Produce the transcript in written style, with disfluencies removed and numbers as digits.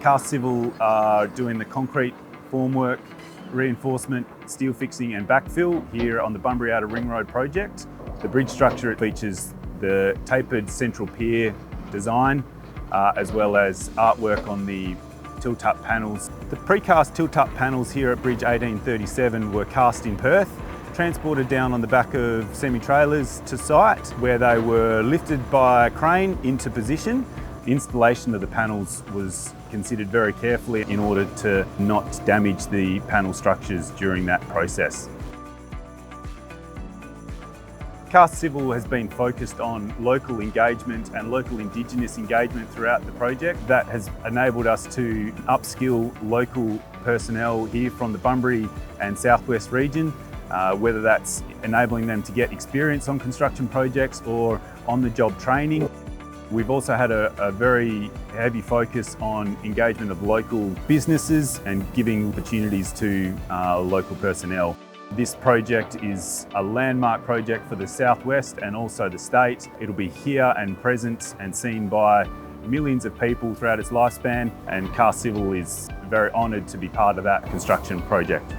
Cast Civil are doing the concrete formwork, reinforcement, steel fixing and backfill here on the Bunbury Outer Ring Road project. The bridge structure features the tapered central pier design as well as artwork on the tilt-up panels. The precast tilt-up panels here at Bridge 1837 were cast in Perth, transported down on the back of semi-trailers to site where they were lifted by a crane into position. The installation of the panels was considered very carefully in order to not damage the panel structures during that process. Cast Civil has been focused on local engagement and local Indigenous engagement throughout the project. That has enabled us to upskill local personnel here from the Bunbury and Southwest region, whether that's enabling them to get experience on construction projects or on-the-job training. We've also had a very heavy focus on engagement of local businesses and giving opportunities to local personnel. This project is a landmark project for the Southwest and also the state. It'll be here and present and seen by millions of people throughout its lifespan, and Cast Civil is very honoured to be part of that construction project.